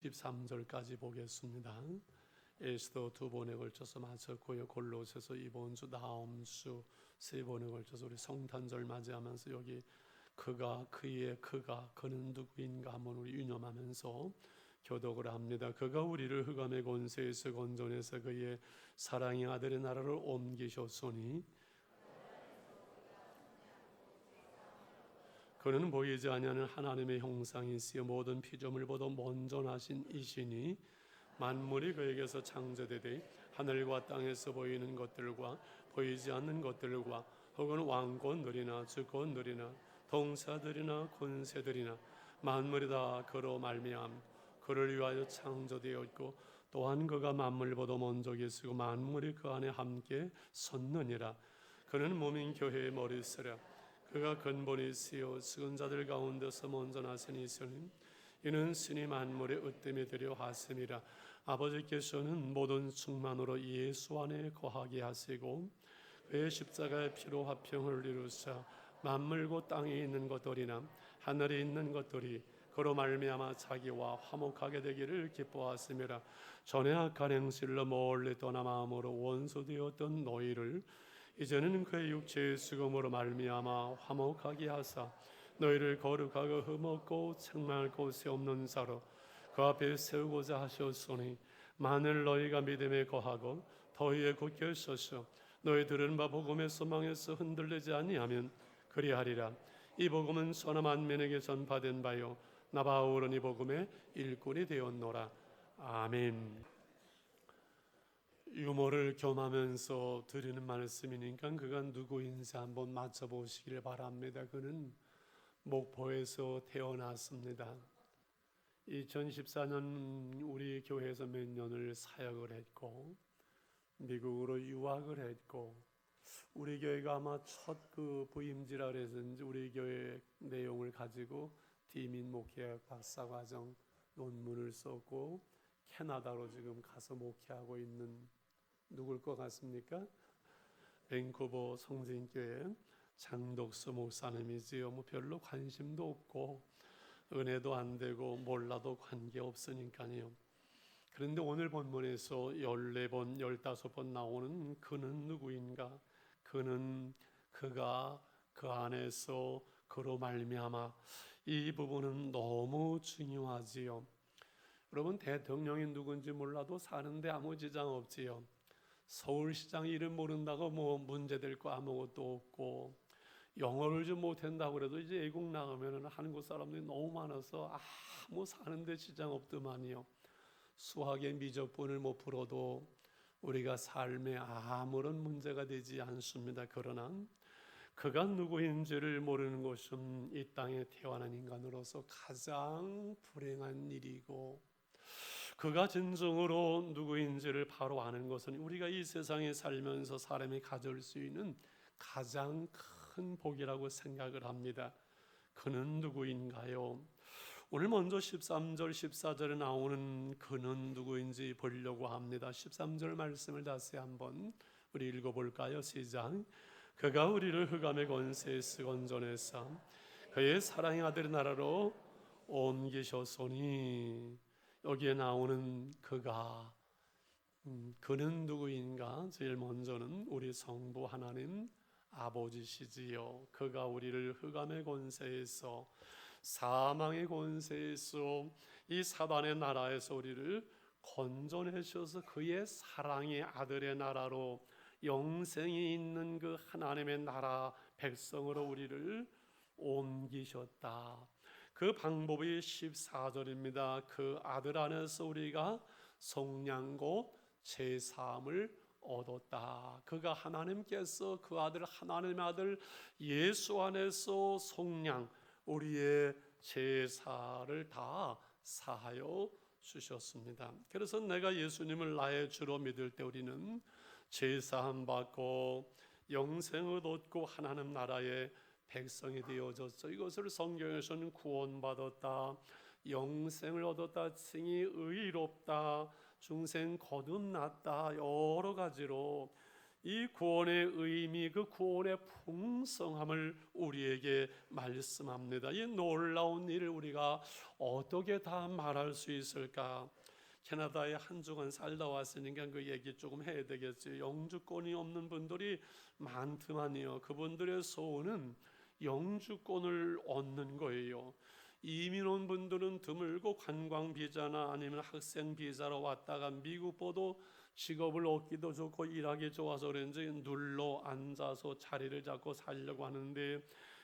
13절까지 보겠습니다. 에스더 두 번에 걸쳐서 마쳤고요. 골로새서 이번 주, 다음 주 세 번에 걸쳐서 우리 성탄절 맞이하면서 여기 그가, 그의 그가, 그는 누구인가 한번 우리 유념하면서 교독을 합니다. 그가 우리를 흑암의 권세에서 건져내서 그의 사랑의 아들의 나라를 옮기셨으니 그는 보이지 아니하는 하나님의 형상이시여 모든 피조물보다 먼저 나신 이시니 만물이 그에게서 창조되되 하늘과 땅에서 보이는 것들과 보이지 않는 것들과 혹은 왕권들이나 주권들이나 동사들이나 권세들이나 만물이 다 그로 말미암 그를 위하여 창조되었고 또한 그가 만물보다 먼저 계시고 만물이 그 안에 함께 섰느니라. 그는 몸인 교회의 머리시라. 그가 근본이시요 죽은 자들 가운데서 먼저 나신 이시니 이는 신이 만물의 으뜸이 되려 하심이라. 아버지께서는 모든 충만으로 예수 안에 거하게 하시고 그의 십자가의 피로 화평을 이루사 만물고 땅에 있는 것들이나 하늘에 있는 것들이 그로 말미암아 자기와 화목하게 되기를 기뻐하심이라. 전에 악한 행실로 멀리 떠나 마음으로 원수되었던 너희를 이제는 그의 육체의 수금으로 말미암아 화목하게 하사 너희를 거룩하고 흠없고 책망할 곳이 없는 자로 그 앞에 세우고자 하셨으니 만일 너희가 믿음에 거하고 더위에 굳게 서서 너희 들은 바 복음의 소망에서 흔들리지 아니하면 그리하리라. 이 복음은 선한 만민에게 전파된 바요 나 바울은 이 복음의 일꾼이 되었노라. 아멘. 유머를 겸하면서 드리는 말씀이니까 그가 누구인지 한번 맞춰보시길 바랍니다. 그는 목포에서 태어났습니다. 2014년 우리 교회에서 몇 년을 사역을 했고 미국으로 유학을 했고 우리 교회가 아마 첫 그 부임지라 그래서인지 우리 교회 내용을 가지고 디민 목회학 박사과정 논문을 썼고 캐나다로 지금 가서 목회하고 있는 누굴 것 같습니까? 밴쿠버 성진교회 장독수 목사님이지요. 뭐 별로 관심도 없고 은혜도 안 되고 몰라도 관계없으니까요. 그런데 오늘 본문에서 14번, 15번 나오는 그는 누구인가? 그는 그가 그 안에서 그로 말미암아 이 부분은 너무 중요하지요. 여러분 대통령이 누군지 몰라도 사는데 아무 지장 없지요. 서울시장 이름 모른다고 뭐 문제될 거 아무것도 없고 영어를 좀 못한다고 그래도 이제 외국 나가면 한국 사람들이 너무 많아서 아무 사는데 지장 없더만요. 수학의 미적분을 못 풀어도 우리가 삶에 아무런 문제가 되지 않습니다. 그러나 그가 누구인지를 모르는 것은 이 땅에 태어난 인간으로서 가장 불행한 일이고 그가 진정으로 누구인지를 바로 아는 것은 우리가 이 세상에 살면서 사람이 가질 수 있는 가장 큰 복이라고 생각을 합니다. 그는 누구인가요? 오늘 먼저 13절, 14절에 나오는 그는 누구인지 보려고 합니다. 13절 말씀을 다시 한번 우리 읽어볼까요? 시작. 그가 우리를 흑암의 권세에서 건져내사 그의 사랑의 아들의 나라로 옮기셨으니 여기에 나오는 그가 그는 누구인가? 제일 먼저는 우리 성부 하나님 아버지시지요. 그가 우리를 흑암의 권세에서 사망의 권세에서 이 사단의 나라에서 우리를 건져내셔서 그의 사랑의 아들의 나라로 영생이 있는 그 하나님의 나라 백성으로 우리를 옮기셨다. 그 방법이 14절입니다. 그 아들 안에서 우리가 속량고 제사함을 얻었다. 그가 하나님께서 그 아들 하나님의 아들 예수 안에서 속량 우리의 제사를 다 사하여 주셨습니다. 그래서 내가 예수님을 나의 주로 믿을 때 우리는 제사함 받고 영생을 얻고 하나님 나라의 백성이 되어졌어. 이것을 성경에서는 구원받았다, 영생을 얻었다, 칭이 의롭다, 중생 거듭났다, 여러 가지로 이 구원의 의미, 그 구원의 풍성함을 우리에게 말씀합니다. 이 놀라운 일을 우리가 어떻게 다 말할 수 있을까? 캐나다에 한 주간 살다 왔으니까 그 얘기 조금 해야 되겠죠. 영주권이 없는 분들이 많더만요. 그분들의 소원은 영주권을 얻는 거예요. 이민 온 분들은 드물고 관광 비자나 아니면 학생 비자로 왔다가 미국보다 직업을 얻기도 좋고 일하기 좋아서 그런지 눌러 앉아서 자리를 잡고 살려고 하는데,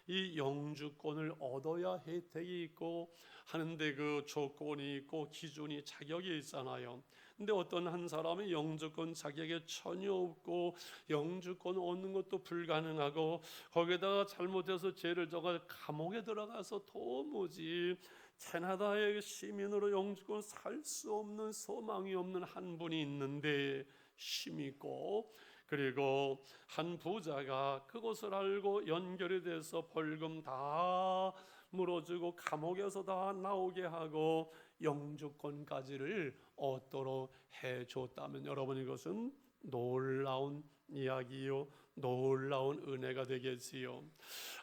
이 영주권을 얻어야 혜택이 있고 하는데 그 조건이 있고 기준이, 자격이 있잖아요. 근데 어떤 한 사람이 영주권 자격이 전혀 없고 영주권 얻는 것도 불가능하고 거기다가 잘못해서 죄를 져가 감옥에 들어가서 도무지 캐나다의 시민으로 영주권 살 수 없는, 소망이 없는 한 분이 있는데, 힘 있고 그리고 한 부자가 그것을 알고 연결이 돼서 벌금 다 물어주고 감옥에서 다 나오게 하고 영주권까지를 얻도록 해줬다면, 여러분, 이것은 놀라운 이야기요, 놀라운 은혜가 되겠지요.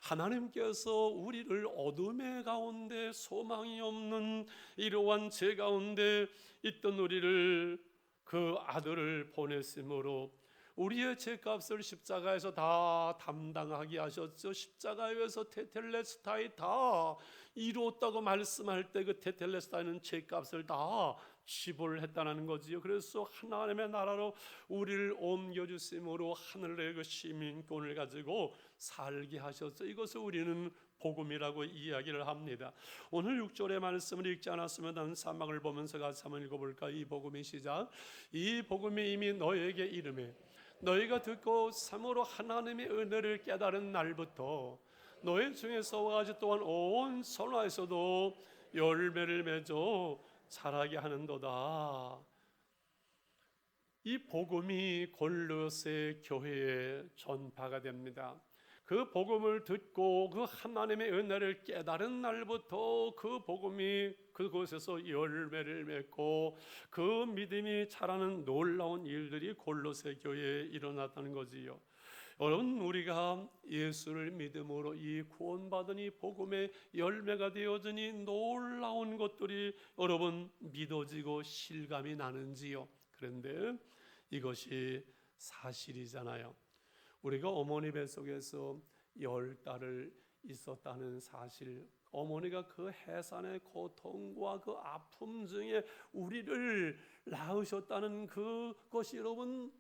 하나님께서 우리를 어둠의 가운데 소망이 없는 이러한 죄 가운데 있던 우리를 그 아들을 보냈으므로 우리의 죄값을 십자가에서 다 담당하게 하셨죠. 십자가에서 테텔레스타이 다 이루었다고 말씀할 때 그 테텔레스타이는 죄값을 다 지불했다는 거지요. 그래서 하나님의 나라로 우리를 옮겨주심으로 하늘의 그 시민권을 가지고 살게 하셨죠. 이것을 우리는 복음이라고 이야기를 합니다. 오늘 6절의 말씀을 읽지 않았으면 난 사막을 보면서 같이 한번 읽어볼까? 이 복음의 시작. 이 복음이 이미 너에게 이름에 너희가 듣고 참으로 하나님의 은혜를 깨달은 날부터 너희 중에서와 아직 또한 온 선화에서도 열매를 맺어 자라게 하는도다. 이 복음이 골로새 교회에 전파가 됩니다. 그 복음을 듣고 그 하나님의 은혜를 깨달은 날부터 그 복음이 그곳에서 열매를 맺고 그 믿음이 자라는 놀라운 일들이 골로새 교회에 일어났다는 거지요. 여러분, 우리가 예수를 믿음으로 이 구원받은 이 복음의 열매가 되어지니 놀라운 것들이 여러분 믿어지고 실감이 나는지요? 그런데 이것이 사실이잖아요. 우리가 어머니 뱃속에서 10달을 있었다는 사실, 어머니가 그 해산의 고통과 그 아픔 중에 우리를 낳으셨다는 그것이 여러분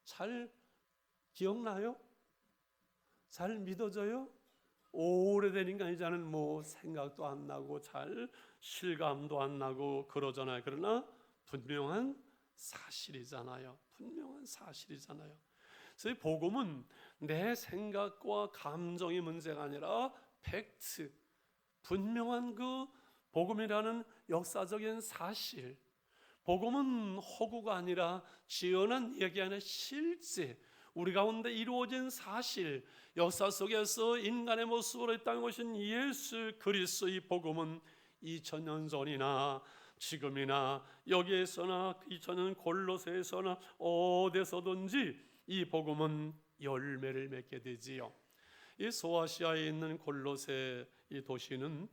잘 기억나요? 잘 믿어져요? 오래되니까 이제는 뭐 생각도 안 나고 잘 실감도 안 나고 그러잖아요. 그러나 분명한 사실이잖아요. 분명한 사실이잖아요. 그래서 복음은 내 생각과 감정의 문제가 아니라 팩트, 분명한 그 복음이라는 역사적인 사실, 복음은 허구가 아니라 지어낸 얘기 아니라 실제 우리 가운데 이루어진 사실, 역사 속에서 인간의 모습으로 이 땅에 오신 예수 그리스도의 복음은 2000년 전이나 지금이나 여기에서나 2000년 골로새에서나 어디서든지 이 복음은 열매를 맺게 되지요. 이 소아시아에 있는 골로새 이 도시는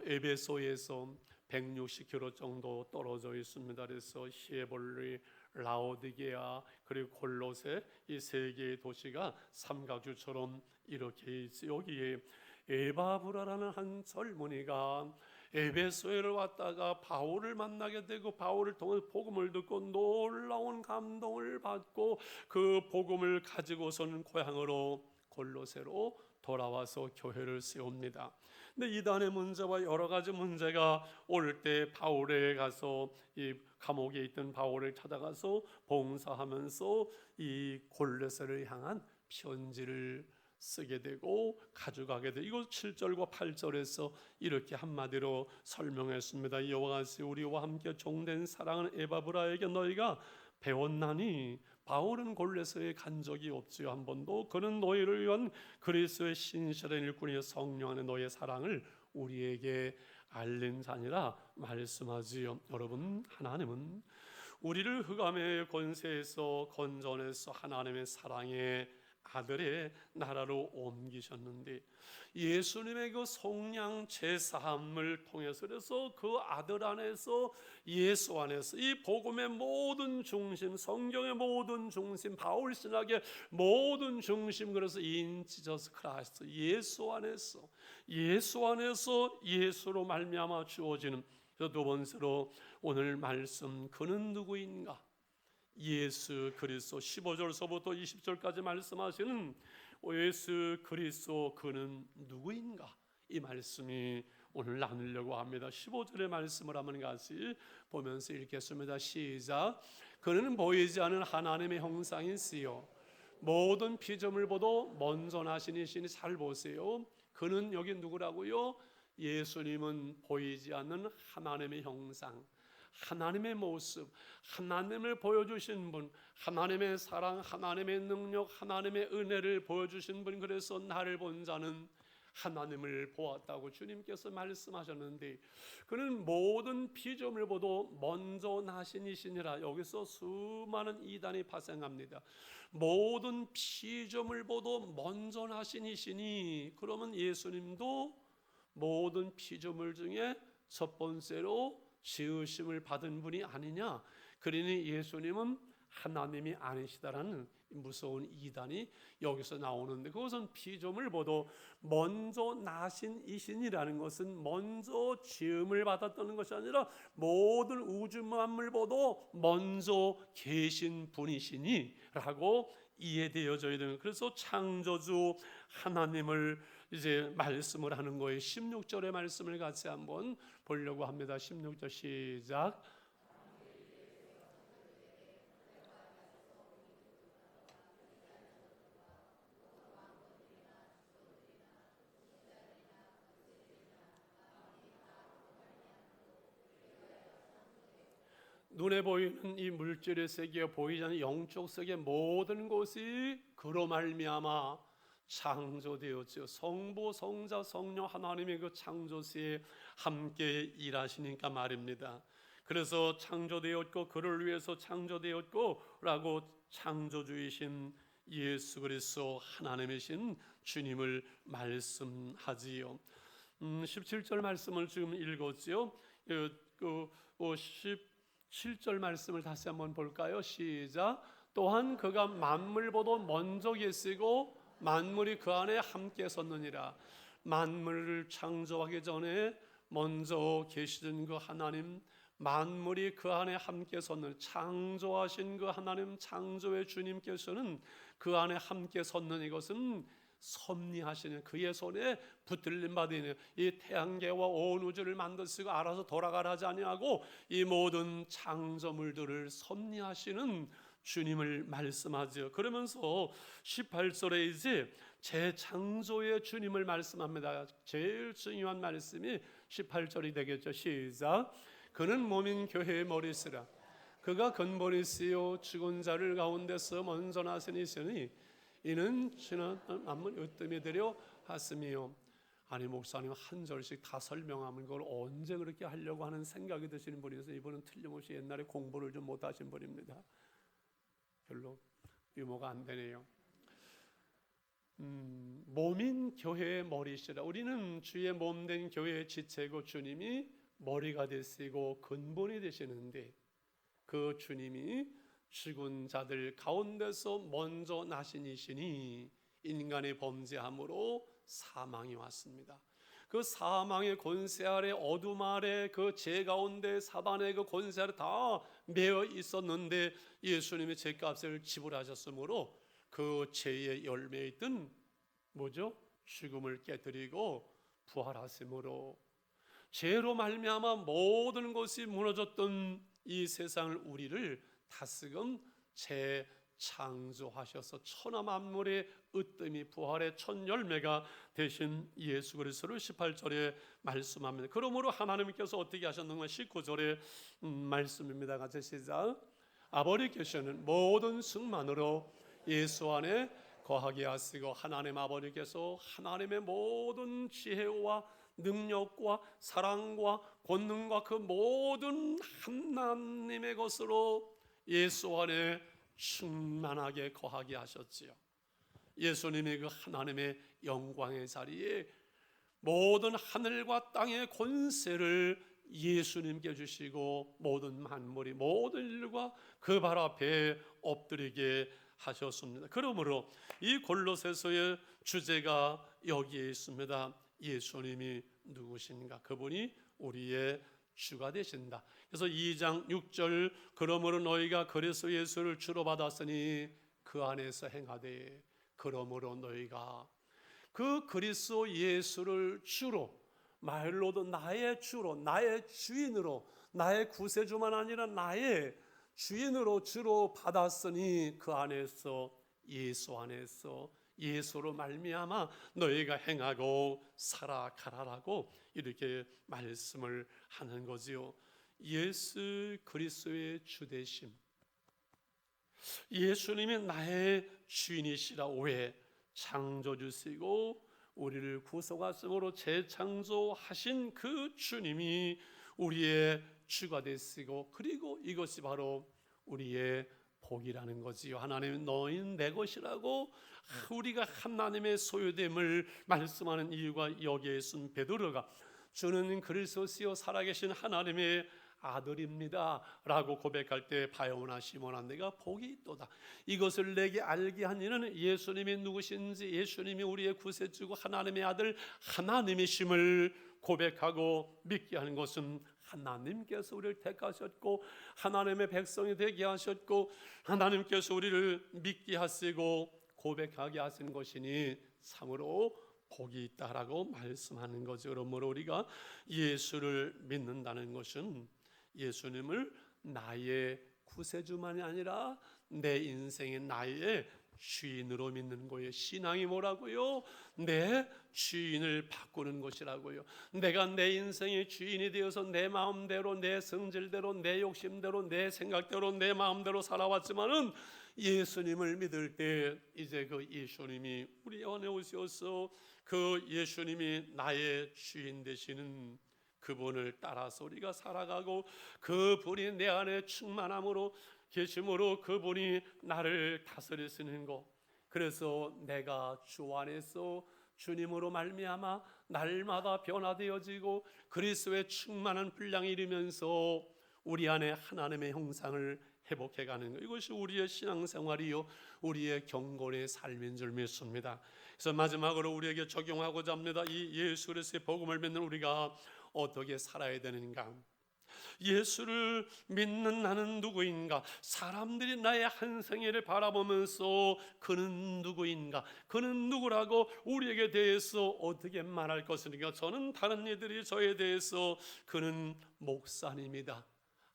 에베소에서 160km 정도 떨어져 있습니다. 그래서 히에볼리, 라오디게아 그리고 골로새 이 세 개의 도시가 삼각주처럼 이렇게 있어요. 여기에 에바브라라는 한 젊은이가 에베소에를 왔다가 바울을 만나게 되고 바울을 통해 복음을 듣고 놀라운 감동을 받고 그 복음을 가지고서는 고향으로 골로새로 돌아와서 교회를 세웁니다. 근데 이단의 문제와 여러 가지 문제가 올 때 바울에 가서 이 감옥에 있던 바울을 찾아가서 봉사하면서 이 골로새를 향한 편지를 쓰게 되고 가져가게 되고, 이거 7절과 8절에서 이렇게 한마디로 설명했습니다. 이와 같이 우리와 함께 종된 사랑하는 에바브라에게 너희가 배웠나니 바울은 골로새에 간 적이 없지요 한 번도. 그는 너희를 위한 그리스도의 신실한 일꾼이여 성령 안에 너희의 사랑을 우리에게 알린 자니라 말씀하지요. 여러분, 하나님은 우리를 흑암의 권세에서 건져내서 하나님의 사랑의 아들의 나라로 옮기셨는데, 예수님의 그 속량 제사함을 통해서, 그래서 그 아들 안에서, 예수 안에서 이 복음의 모든 중심, 성경의 모든 중심, 바울 신학의 모든 중심, 그래서 in Jesus Christ, 예수 안에서 예수로 말미암아 주어지는 두 번째로 오늘 말씀, 그는 누구인가? 예수 그리스도, 15절서부터 20절까지 말씀하시는 예수 그리스도, 그는 누구인가? 이 말씀이 오늘 나누려고 합니다. 15절의 말씀을 한번 같이 보면서 읽겠습니다. 시작. 그는 보이지 않는 하나님의 형상이시요 모든 피조물보다 먼저 나신 이시니. 잘 보세요. 그는 여기 누구라고요? 예수님은 보이지 않는 하나님의 형상, 하나님의 모습, 하나님을 보여주신 분, 하나님의 사랑, 하나님의 능력, 하나님의 은혜를 보여주신 분. 그래서 나를 본 자는 하나님을 보았다고 주님께서 말씀하셨는데, 그는 모든 피조물보다 먼저 나신 이시니라. 여기서 수많은 이단이 발생합니다. 모든 피조물보다 먼저 나신 이시니, 그러면 예수님도 모든 피조물 중에 첫 번째로 지으심을 받은 분이 아니냐? 그러니 예수님은 하나님이 아니시다라는 무서운 이단이 여기서 나오는데, 그것은 피조물보다 먼저 나신 이신이라는 것은 먼저 지음을 받았다는 것이 아니라 모든 우주 만물보다 먼저 계신 분이시니 라고 이해되어져야 되는, 그래서 창조주 하나님을 이제 말씀을 하는 거예요. 16절의 말씀을 같이 한번 보려고 합니다. 16절 시작. 눈에 보이는 이 물질의 세계, 보이지 않는 영적 세계 모든 것이 그로 말미암아 창조되었죠. 성부, 성자, 성령 하나님의 그 창조시에 함께 일하시니까 말입니다. 그래서 창조되었고 그를 위해서 창조되었고 라고 창조주이신 예수 그리스도 하나님이신 주님을 말씀하지요. 17절 말씀을 지금 읽었지요. 17절 말씀을 다시 한번 볼까요? 시작. 또한 그가 만물보다 먼저 계시고 만물이 그 안에 함께 섰느니라. 만물을 창조하기 전에 먼저 계시던 그 하나님, 만물이 그 안에 함께 섰는, 창조하신 그 하나님, 창조의 주님께서는 그 안에 함께 섰는, 이것은 섭리하시는, 그의 손에 붙들림 받으니 이 태양계와 온 우주를 만드시고 알아서 돌아가라 하지 아니하고 이 모든 창조물들을 섭리하시는 주님을 말씀하죠. 그러면서 18절에 이제 재창조의 주님을 말씀합니다. 제일 중요한 말씀이 18절이 되겠죠. 시작. 그는 몸인 교회의 머리시라. 그가 근본이시요 죽은 자를 가운데서 먼저 나신 이시니 이는 지난 만물 으뜸이 되려 하심이요. 아니 목사님 한 절씩 다 설명하면 그걸 언제 그렇게 하려고 하는 생각이 드시는 분이어서 이분은 틀림없이 옛날에 공부를 좀 못하신 분입니다. 별로 유머가 안 되네요. 몸인 교회의 머리시라. 우리는 주의 몸된 교회의 지체고 주님이 머리가 되시고 근본이 되시는데, 그 주님이 죽은 자들 가운데서 먼저 나신 이시니 인간의 범죄함으로 사망이 왔습니다. 그 사망의 권세 아래, 어둠 아래, 그 죄 가운데 사단의 그 권세 아래 다 매여 있었는데 예수님이 죄값을 지불하셨으므로 그 죄의 열매에 있던 뭐죠? 죽음을 깨뜨리고 부활하심으로 죄로 말미암아 모든 것이 무너졌던 이 세상을, 우리를 다스금 재창조하셔서 천하 만물의 으뜸이 부활의 첫 열매가 되신 예수 그리스도를 18절에 말씀합니다. 그러므로 하나님께서 어떻게 하셨는가? 19절의 말씀입니다. 같이 시작. 아버지께서는 모든 승만으로 예수 안에 거하게 하시고 하나님 아버지께서 하나님의 모든 지혜와 능력과 사랑과 권능과 그 모든 하나님의 것으로 예수 안에 충만하게 거하게 하셨지요. 예수님이 그 하나님의 영광의 자리에 모든 하늘과 땅의 권세를 예수님께 주시고 모든 만물이 모든 일과 그 발 앞에 엎드리게 하셨습니다. 그러므로 이 골로새서의 주제가 여기에 있습니다. 예수님이 누구신가? 그분이 우리의 주가 되신다. 그래서 2장 6절 그러므로 너희가 그리스도 예수를 주로 받았으니 그 안에서 행하되 그러므로 너희가 그 그리스도 예수를 주로, 말로도 나의 주로, 나의 주인으로, 나의 구세주만 아니라 나의 주인으로 주로 받았으니 그 안에서 예수 안에서 예수로 말미암아 너희가 행하고 살아가라라고 이렇게 말씀을 하는 거지요. 예수 그리스도의 주되심, 예수님이 나의 주인이시라. 왜? 창조주시고 우리를 구속하심으로 재창조하신 그 주님이 우리의 주가 되시고, 그리고 이것이 바로 우리의 복이라는 거지요. 하나님 너희는 내 것이라고 우리가 하나님의 소유됨을 말씀하는 이유가 여기에 있은 베드로가 주는 그리스도시요 살아계신 하나님의 아들입니다 라고 고백할 때 바요나 시몬아 내가 복이 있도다. 이것을 내게 알게 한 이는 예수님이 누구신지, 예수님이 우리의 구세주고 하나님의 아들 하나님이심을 고백하고 믿게 하는 것은 하나님께서 우리를 택하셨고 하나님의 백성이 되게 하셨고 하나님께서 우리를 믿게 하시고 고백하게 하신 것이니 참으로 복이 있다라고 말씀하는 거죠. 그러므로 우리가 예수를 믿는다는 것은 예수님을 나의 구세주만이 아니라 내 인생의 나의 주인으로 믿는 거예요. 신앙이 뭐라고요? 내 주인을 바꾸는 것이라고요. 내가 내 인생의 주인이 되어서 내 마음대로, 내 성질대로, 내 욕심대로, 내 생각대로, 내 마음대로 살아왔지만은 예수님을 믿을 때 이제 그 예수님이 우리 안에 오셔서 그 예수님이 나의 주인 되시는 그분을 따라서 우리가 살아가고 그분이 내 안에 충만함으로 계심으로 그분이 나를 다스리시는 것, 그래서 내가 주 안에서 주님으로 말미암아 날마다 변화되어지고 그리스도의 충만한 분량이 이르면서 우리 안에 하나님의 형상을 회복해가는 것, 이것이 우리의 신앙생활이요 우리의 경건의 삶인 줄 믿습니다. 그래서 마지막으로 우리에게 적용하고자 합니다. 이 예수 그리스도의 복음을 믿는 우리가 어떻게 살아야 되는가? 예수를 믿는 나는 누구인가? 사람들이 나의 한 생애를 바라보면서 그는 누구인가? 그는 누구라고 우리에게 대해서 어떻게 말할 것인가? 저는 다른 이들이 저에 대해서 그는 목사님이다,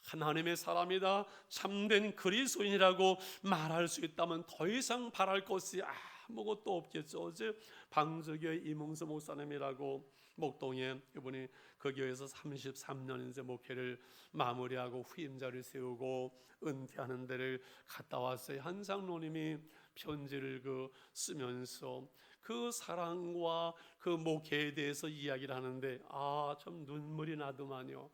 하나님의 사람이다, 참된 그리스도인이라고 말할 수 있다면 더 이상 바랄 것이 아무것도 없겠죠. 어제 방주교회 이몽수 목사님이라고 목동에 이분이 그 교회에서 33년 이제 목회를 마무리하고 후임자를 세우고 은퇴하는 데를 갔다 왔어요. 한상로님이 편지를 쓰면서 그 사랑과 그 목회에 대해서 이야기를 하는데 참 눈물이 나더만요.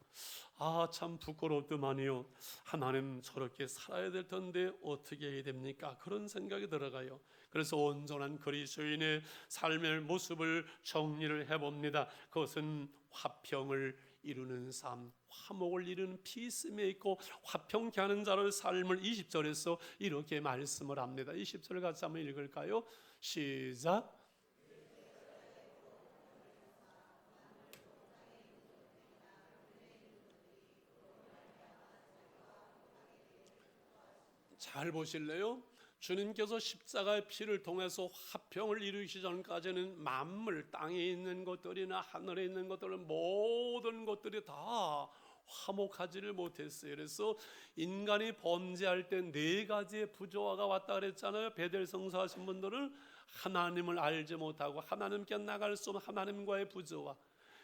참 부끄럽더만요. 하나님 저렇게 살아야 될 텐데 어떻게 해야 됩니까? 그런 생각이 들어가요. 그래서 온전한 그리스도인의 삶의 모습을 정리를 해봅니다. 그것은 화평을 이루는 삶, 화목을 이루는 피스메이커, 화평케 하는 자를 삶을 20절에서 이렇게 말씀을 합니다. 20절 같이 한번 읽을까요? 시작. 잘 보실래요? 주님께서 십자가의 피를 통해서 화평을 이루시기 전까지는 만물, 땅에 있는 것들이나 하늘에 있는 것들은 모든 것들이 다 화목하지를 못했어요. 그래서 인간이 범죄할 때 네 가지의 부조화가 왔다 그랬잖아요. 베델 성사하신 분들은 하나님을 알지 못하고 하나님께 나갈 수 없는 하나님과의 부조화,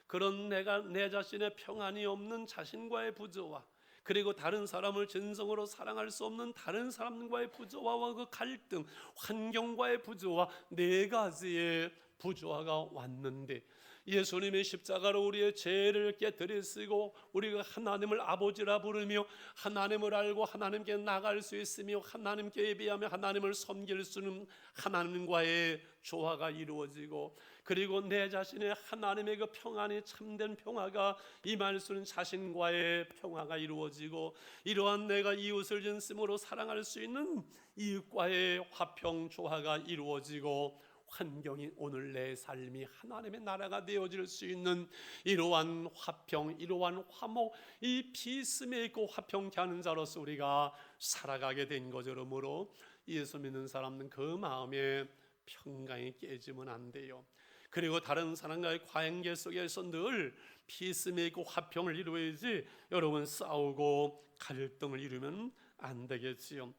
그런 내 자신의 평안이 없는 자신과의 부조화, 그리고 다른 사람을 진성으로 사랑할 수 없는 다른 사람과의 부조화와 그 갈등, 환경과의 부조화, 네 가지의 부조화가 왔는데 예수님의 십자가로 우리의 죄를 깨뜨리시고 우리가 하나님을 아버지라 부르며 하나님을 알고 하나님께 나갈 수 있으며 하나님께 예비하며 하나님을 섬길 수 있는 하나님과의 조화가 이루어지고, 그리고 내 자신의 하나님의 그 평안이 참된 평화가 임할 수 있는 자신과의 평화가 이루어지고, 이러한 내가 이웃을 진심으로 사랑할 수 있는 이웃과의 화평 조화가 이루어지고, 환경이 오늘 내 삶이 하나님의 나라가 되어질 수 있는 이러한 화평, 이러한 화목, 이 피스메이커 화평케 하는 자로서 우리가 살아가게 된 것이므로 예수 믿는 사람은 그 마음에 평강이 깨지면 안 돼요. 그리고 다른 사람과의 관계 속에서 늘 피스메이커 화평을 이루어야지, 여러분 싸우고 갈등을 이루면 안 되겠지요.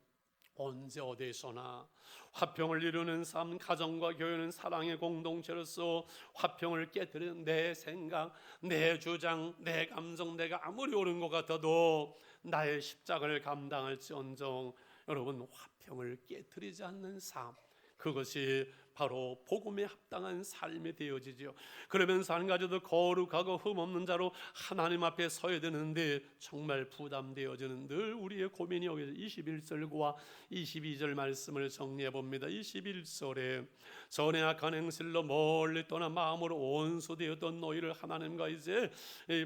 언제 어디서나 화평을 이루는 삶, 가정과 교회는 사랑의 공동체로서 화평을 깨뜨리는 내 생각, 내 주장, 내 감정, 내가 아무리 옳은 것 같아도 나의 십자가를 감당할지언정 여러분 화평을 깨뜨리지 않는 삶, 그것이 바로 복음에 합당한 삶이 되어지죠. 그러면서 한 가지도 거룩하고 흠없는 자로 하나님 앞에 서야 되는데 정말 부담되어지는 늘 우리의 고민이 여기서 21절과 22절 말씀을 정리해 봅니다. 21절에 전에 악한 행실로 멀리 떠나 마음으로 원수되었던 너희를 하나님과 이제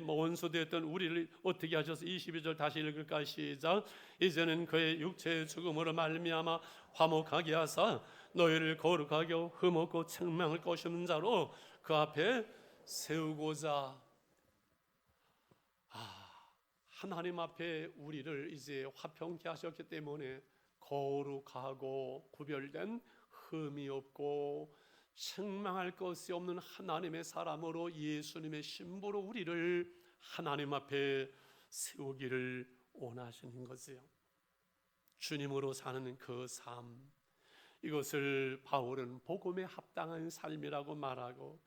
원수되었던 우리를 어떻게 하셔서, 22절 다시 읽을까? 시작. 이제는 그의 육체의 죽음으로 말미암아 화목하게 하사 너희를 거룩하게 흠없고 책망할 것이 없는 자로 그 앞에 세우고자. 하나님 앞에 우리를 이제 화평케 하셨기 때문에 거룩하고 구별된 흠이 없고 책망할 것이 없는 하나님의 사람으로 예수님의 신부로 우리를 하나님 앞에 세우기를 원하시는 것이요. 주님으로 사는 그 삶, 이것을 바울은 복음에 합당한 삶이라고 말하고,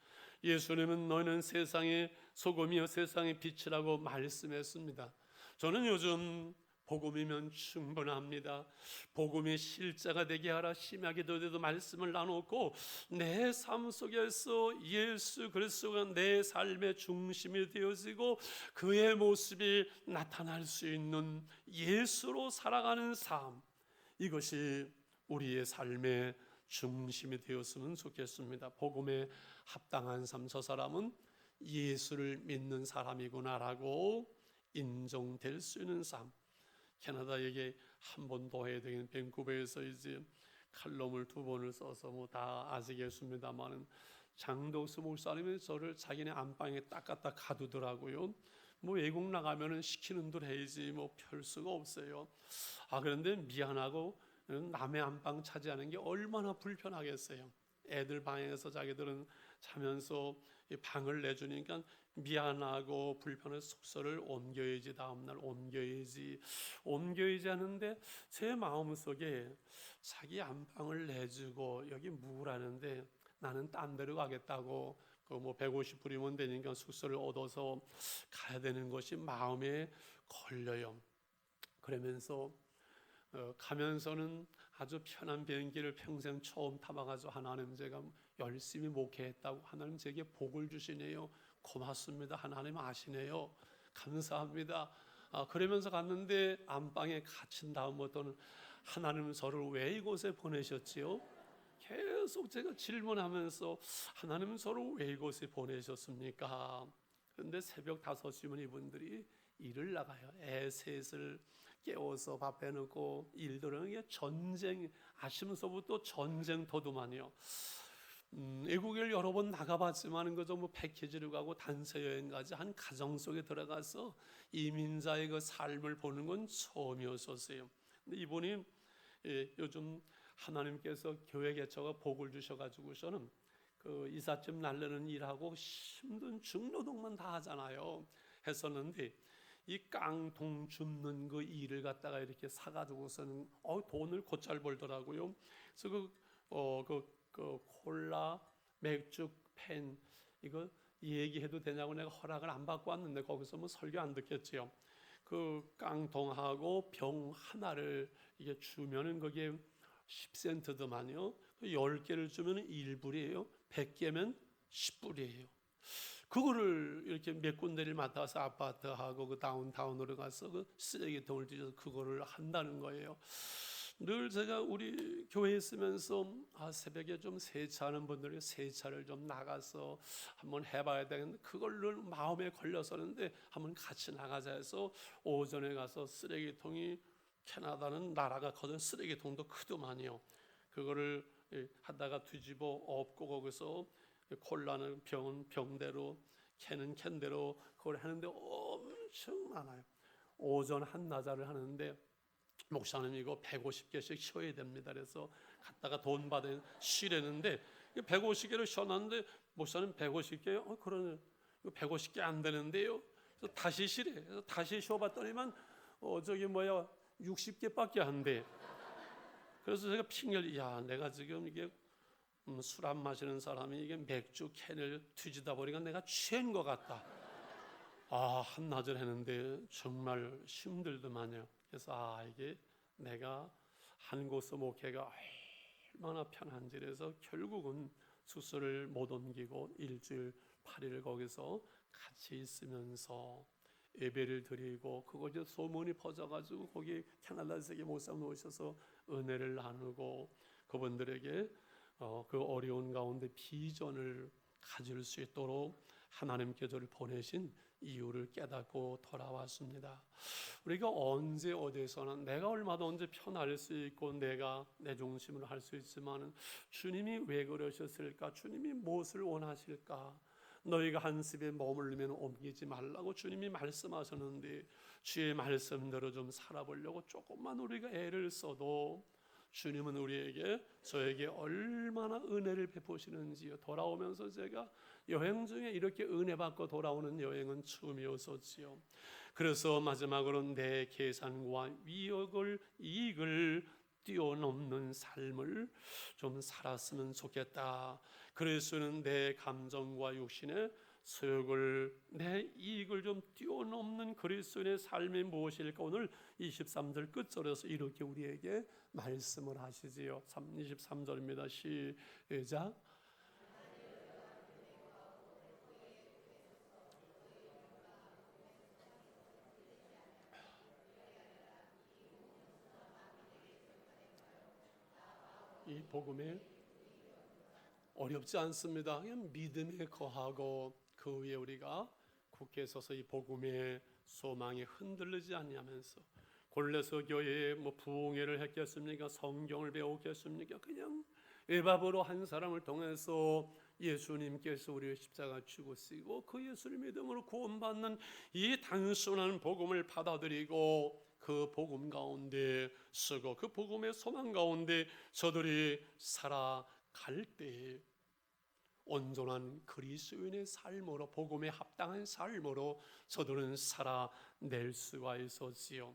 예수님은 너희는 세상의 소금이요 세상의 빛이라고 말씀했습니다. 저는 요즘 복음이면 충분합니다. 복음이 실제가 되게 하라 심하게 기도해도 말씀을 나눴고, 내 삶 속에서 예수 그리스도가 내 삶의 중심이 되어지고 그의 모습이 나타날 수 있는 예수로 살아가는 삶, 이것이 우리의 삶의 중심이 되었으면 좋겠습니다. 복음에 합당한 삶, 저 사람은 예수를 믿는 사람이구나라고 인정될 수 있는 삶. 캐나다 얘기 한 번 더 해야 되겠는, 밴쿠버에서 이제 칼럼을 2번을 써서 뭐 다 아시겠습니다만은 장덕수 목사님이 저를 자기네 안방에 딱 갖다 가두더라고요. 뭐 외국 나가면은 시키는 대로 해야지 뭐 별 수가 없어요. 그런데 미안하고 남의 안방 차지하는 게 얼마나 불편하겠어요. 애들 방에서 자기들은 자면서 방을 내주니까 미안하고 불편한 숙소를 옮겨야지, 다음날 옮겨야지 하는데 제 마음속에 자기 안방을 내주고 여기 묵으라는데 나는 딴 데로 가겠다고, 그 뭐 150불이면 되니까 숙소를 얻어서 가야 되는 것이 마음에 걸려요. 그러면서 가면서는 아주 편한 비행기를 평생 처음 타봐가지고 하나님 제가 열심히 목회했다고 하나님 제게 복을 주시네요. 고맙습니다. 하나님 아시네요. 감사합니다. 그러면서 갔는데 안방에 갇힌 다음부터는 하나님은 저를 왜 이곳에 보내셨지요? 계속 제가 질문하면서 하나님은 저를 왜 이곳에 보내셨습니까? 그런데 새벽 5시면 이분들이 일을 나가요. 애 셋을 깨워서 밥 해놓고 일들은 게 전쟁, 아시면서부터 전쟁터도만요. 외국을 여러 번 나가봤지만 그저 뭐 패키지를 가고 단체 여행까지 한 가정 속에 들어가서 이민자의 그 삶을 보는 건 처음이었었어요. 근데 이분이 요즘 하나님께서 교회 개척가 복을 주셔가지고서는 그 이삿짐 날르는 일하고 힘든 중노동만 다 하잖아요. 했었는데 이 깡통 줍는 그 일을 갖다가 이렇게 사가지고서는 돈을 곧잘 벌더라고요. 그래서 그 콜라, 맥주, 펜 이거 얘기해도 되냐고 내가 허락을 안 받고 왔는데 거기서 뭐 설교 안 듣겠지요. 그 깡통하고 병 하나를 이게 주면은 그게 10센트더만요. 10개를 주면 1불이에요. 100개면 10불이에요. 그거를 이렇게 몇 군데를 맡아서 아파트하고 그 다운타운으로 가서 그 쓰레기통을 뒤져서 그거를 한다는 거예요. 늘 제가 우리 교회에 있으면서 새벽에 좀 세차하는 분들이 세차를 좀 나가서 한번 해봐야 되겠는데 그걸 늘 마음에 걸려서는데 한번 같이 나가자 해서 오전에 가서 쓰레기통이 캐나다는 나라가 커서 쓰레기통도 크더만요. 그거를 하다가 뒤집어 엎고 거기서 콜라는 병대로 캔은 캔대로 그걸 하는데 엄청 많아요. 오전 한나절을 하는데 목사님 이거 150개씩 쉬어야 됩니다. 그래서 갔다가 돈 받은 쉬려는데 150개를 쉬어놨는데 목사님 150개요? 그러네. 이거 150개 안 되는데요. 그래서 다시 쉬래. 그래서 다시 쉬어봤더니만 저기 60개밖에 안 돼. 그래서 제가 핑계를 내가 지금 이게 술 안 마시는 사람이 이게 맥주 캔을 뒤지다 보니까 내가 취한 것 같다. 한나절 했는데 정말 힘들더만요. 그래서 이게 내가 한 곳서 목회가 얼마나 편한지 그래서 결국은 숙소를 못 옮기고 일주일 8일 거기서 같이 있으면서 예배를 드리고 그곳에 소문이 퍼져가지고 거기 캐나다 세계 목사님 오셔서 은혜를 나누고 그분들에게 그 어려운 가운데 비전을 가질 수 있도록 하나님께서 저를 보내신 이유를 깨닫고 돌아왔습니다. 우리가 언제 어디서나 내가 얼마나 언제 편할 수 있고 내가 내 중심으로 할 수 있지만 주님이 왜 그러셨을까? 주님이 무엇을 원하실까? 너희가 한 집에 머물면 옮기지 말라고 주님이 말씀하셨는데 주의 말씀대로 좀 살아보려고 조금만 우리가 애를 써도 주님은 우리에게 저에게 얼마나 은혜를 베푸시는지요. 돌아오면서 제가 여행 중에 이렇게 은혜 받고 돌아오는 여행은 처음이었었지요. 그래서 마지막으로 내 계산과 이익을 뛰어넘는 삶을 좀 살았으면 좋겠다. 그래서는 내 감정과 육신의 소욕을 내 이익을 좀 뛰어넘는 그리스도인의 삶이 무엇일까? 오늘 23절 끝절에서 이렇게 우리에게 말씀을 하시지요. 23절입니다. 시작. 이 복음에 어렵지 않습니다. 그냥 믿음에 거하고 그 위에 우리가 굳게 서서 이 복음의 소망이 흔들리지 않냐면서 골레서 교회에 부흥회를 했겠습니까? 성경을 배웠겠습니까? 그냥 외밥으로 한 사람을 통해서 예수님께서 우리의 십자가 죽으시고 그 예수를 믿음으로 구원받는 이 단순한 복음을 받아들이고 그 복음 가운데 쓰고 그 복음의 소망 가운데 저들이 살아갈 때 온전한 그리스도인의 삶으로 복음에 합당한 삶으로 저들은 살아낼 수가 있었지요.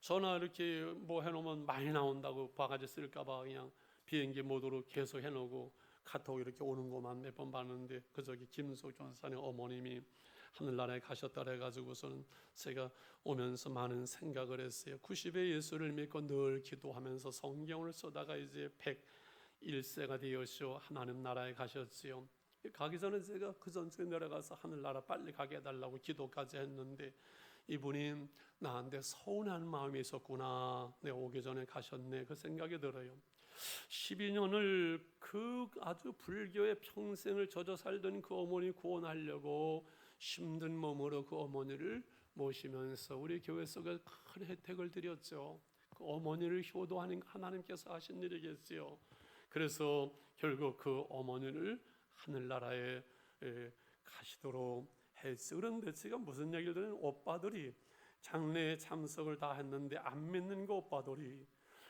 전화 이렇게 해놓으면 많이 나온다고 바가지 쓸까봐 그냥 비행기 모드로 계속 해놓고 카톡 이렇게 오는 것만 몇 번 봤는데 저기 김숙 전사님 어머님이 하늘나라에 가셨다 그래가지고서는 제가 오면서 많은 생각을 했어요. 90의 예수를 믿고 늘 기도하면서 성경을 쓰다가 이제 101세가 되어서 하나님 나라에 가셨지요. 가기 전에 제가 그 전주에 내려가서 하늘나라 빨리 가게 해달라고 기도까지 했는데 이분이 나한테 서운한 마음이 있었구나. 내가 오기 전에 가셨네. 그 생각이 들어요. 12년을 그 아주 불교의 평생을 젖어 살던 그 어머니 구원하려고 힘든 몸으로 그 어머니를 모시면서 우리 교회 속에 큰 혜택을 드렸죠. 그 어머니를 효도하는 하나님께서 하신 일이겠지요. 그래서 결국 그 어머니를 하늘나라에 가시도록 했어요. 그런데 지금 무슨 얘기를 들으면 오빠들이 장례에 참석을 다 했는데 안 믿는 그 오빠들이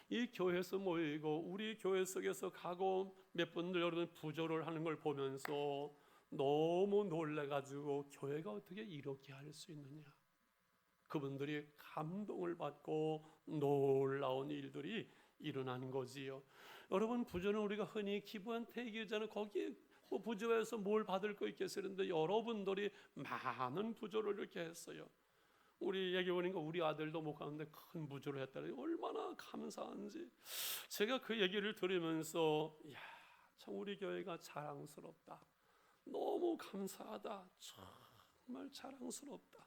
이 교회에서 모이고 우리 교회 속에서 가고 몇 분들 여러분 부조를 하는 걸 보면서 너무 놀래가지고 교회가 어떻게 이렇게 할 수 있느냐. 그분들이 감동을 받고 놀라운 일들이 일어나는 거지요. 여러분 부조는 우리가 흔히 기부한 태기잖아요. 거기에 부조에서 뭘 받을 거 있겠어요. 그런데 여러분들이 많은 부조를 이렇게 했어요. 우리 얘기 보니까 우리 아들도 못 가는데 큰 부조를 했다니 얼마나 감사한지. 제가 그 얘기를 들으면서 참 우리 교회가 자랑스럽다. 너무 감사하다. 정말 자랑스럽다.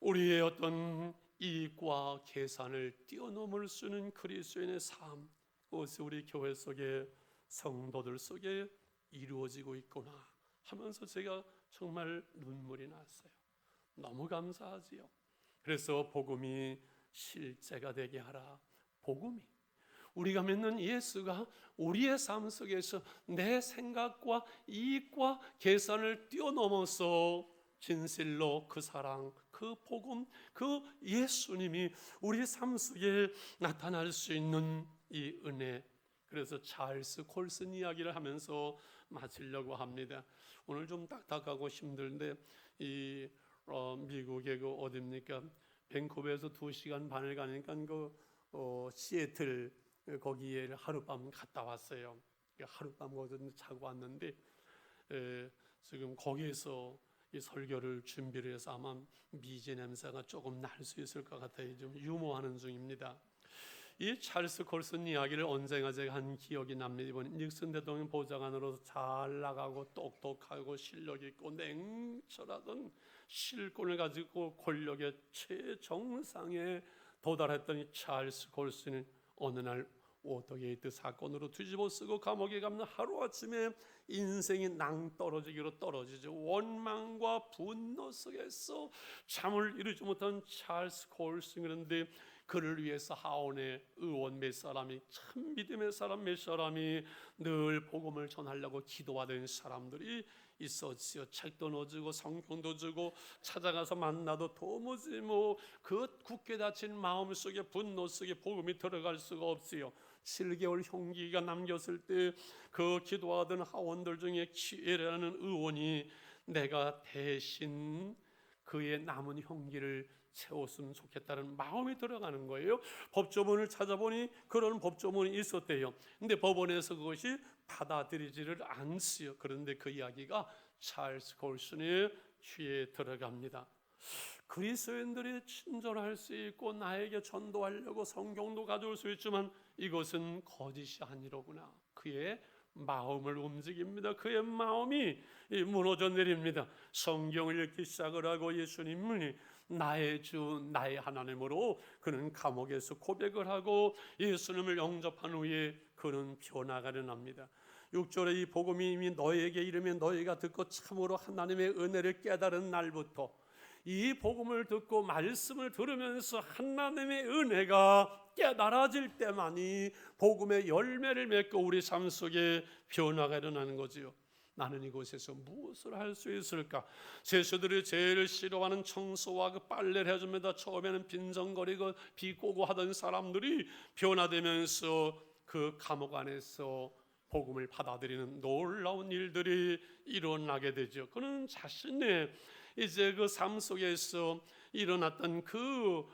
우리의 어떤 이익과 계산을 뛰어넘을 수 있는 그리스도인의 삶, 그것이 우리 교회 속에 성도들 속에 이루어지고 있구나 하면서 제가 정말 눈물이 났어요. 너무 감사하지요. 그래서 복음이 실제가 되게 하라. 복음이, 우리가 믿는 예수가 우리의 삶 속에서 내 생각과 이익과 계산을 뛰어넘어서 진실로 그 사랑, 그 복음, 그 예수님이 우리 삶 속에 나타날 수 있는 이 은혜. 그래서 찰스 콜슨 이야기를 하면서 마치려고 합니다. 오늘 좀 딱딱하고 힘든데 이 미국의 그 어딥니까? 밴쿠버에서 2시간 반을 가니까 그 시애틀 거기에 하룻밤 갔다 왔어요. 하룻밤 거기서 자고 왔는데 지금 거기에서 이 설교를 준비를 해서 아마 미제 냄새가 조금 날 수 있을 것 같아요. 좀 유머하는 중입니다. 이 찰스 콜슨 이야기를 언젠가 제가 한 기억이 납니다. 이번에 닉슨 대통령 보좌관으로서 잘 나가고 똑똑하고 실력 있고 냉철하던 실권을 가지고 권력의 최정상에 도달했던 이 찰스 콜슨은 어느 날 워터게이트 사건으로 뒤집어쓰고 감옥에 가면 하루아침에 인생이 낭떠러지기로 떨어지죠. 원망과 분노 속에서 잠을 이루지 못한 찰스 콜슨. 그런데 그를 위해서 하원의 의원 몇 사람이, 참 믿음의 사람 몇 사람이 늘 복음을 전하려고 기도하던 사람들이 있었지요. 책도 넣어주고 성경도 주고 찾아가서 만나도 도무지 그 굳게 닫힌 마음 속에 분노 속에 복음이 들어갈 수가 없지요. 7개월 형기가 남겼을 때 그 기도하던 하원들 중에 키에라는 의원이 내가 대신 그의 남은 형기를 채웠으면 좋겠다는 마음이 들어가는 거예요. 법조문을 찾아보니 그런 법조문이 있었대요. 근데 법원에서 그것이 받아들이지를 않지요. 그런데 그 이야기가 찰스 콜슨의 귀에 들어갑니다. 그리스도인들이 친절할 수 있고 나에게 전도하려고 성경도 가져올 수 있지만 이것은 거짓이 아니로구나. 그의 마음을 움직입니다. 그의 마음이 무너져 내립니다. 성경을 읽기 시작을 하고 예수님을 나의 주 나의 하나님으로 그는 감옥에서 고백을 하고 예수님을 영접한 후에 그는 변화가 일어납니다. 6절에 이 복음이 이미 너에게 이르면 너희가 듣고 참으로 하나님의 은혜를 깨달은 날부터, 이 복음을 듣고 말씀을 들으면서 하나님의 은혜가 깨달아질 때만이 복음의 열매를 맺고 우리 삶 속에 변화가 일어나는 거지요. 나는 이곳에서 무엇을 할 수 있을까? 세수들이 제일 싫어하는 청소와 그 빨래를 해줍니다. 처음에는 빈정거리고 비꼬고 하던 사람들이 변화되면서 그 감옥 안에서 복음을 받아들이는 놀라운 일들이 일어나게 되죠. 그는 자신의 이제 그 삶 속에서 일어났던 그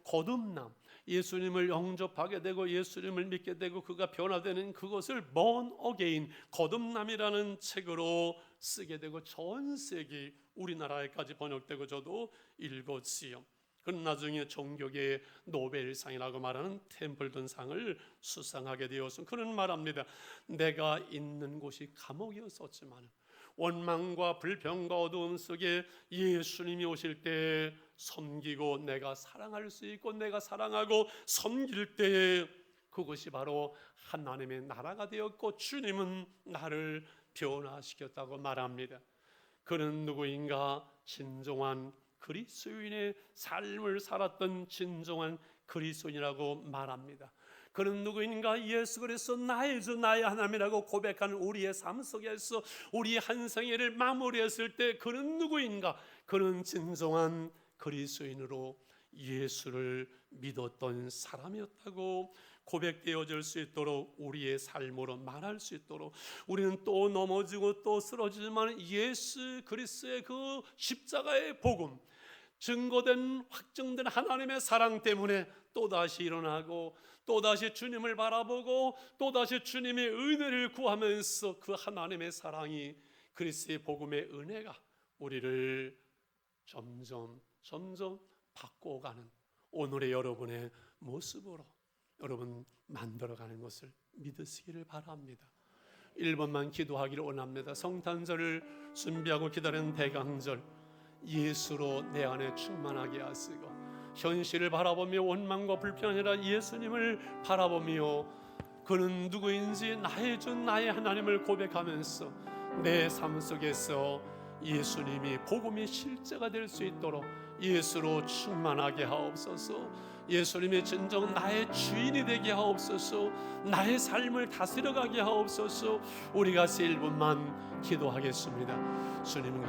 거듭남, 예수님을 영접하게 되고 예수님을 믿게 되고 그가 변화되는 그것을 born again, 거듭남이라는 책으로 쓰게 되고 전 세계 우리나라에까지 번역되고 저도 읽었지요. 그는 나중에 종교계의 노벨상이라고 말하는 템플턴 상을 수상하게 되어서 그는 말합니다. 내가 있는 곳이 감옥이었었지만 원망과 불평과 어두움 속에 예수님이 오실 때 섬기고 내가 사랑할 수 있고 내가 사랑하고 섬길 때에 그것이 바로 하나님의 나라가 되었고 주님은 나를 변화시켰다고 말합니다. 그는 누구인가? 진정한 그리스도인의 삶을 살았던 진정한 그리스도인이라고 말합니다. 그는 누구인가? 예수 그리스도 나의 주 나의 하나님이라고 고백하는 우리의 삶 속에서 우리의 한 생애를 마무리했을 때 그는 누구인가? 그는 진정한 그리스도인으로 예수를 믿었던 사람이었다고 고백되어질 수 있도록 우리의 삶으로 말할 수 있도록 우리는 또 넘어지고 또 쓰러지지만 예수 그리스도의 그 십자가의 복음, 증거된 확증된 하나님의 사랑 때문에 또다시 일어나고 또다시 주님을 바라보고 또다시 주님의 은혜를 구하면서 그 하나님의 사랑이 그리스도의 복음의 은혜가 우리를 점점 바꿔가는 오늘의 여러분의 모습으로 여러분 만들어가는 것을 믿으시기를 바랍니다. 1번만 기도하기를 원합니다. 성탄절을 준비하고 기다리는 대강절, 예수로 내 안에 충만하게 하시고 현실을 바라보며 원망과 불평이 아니라 예수님을 바라보며 그는 누구인지 나의 주 나의 하나님을 고백하면서 내 삶 속에서 예수님이 복음이 실제가 될 수 있도록 예수로 충만하게 하옵소서. 예수님이 진정 나의 주인이 되게 하옵소서. 나의 삶을 다스려가게 하옵소서. 우리 같이 1분만 기도하겠습니다. 주님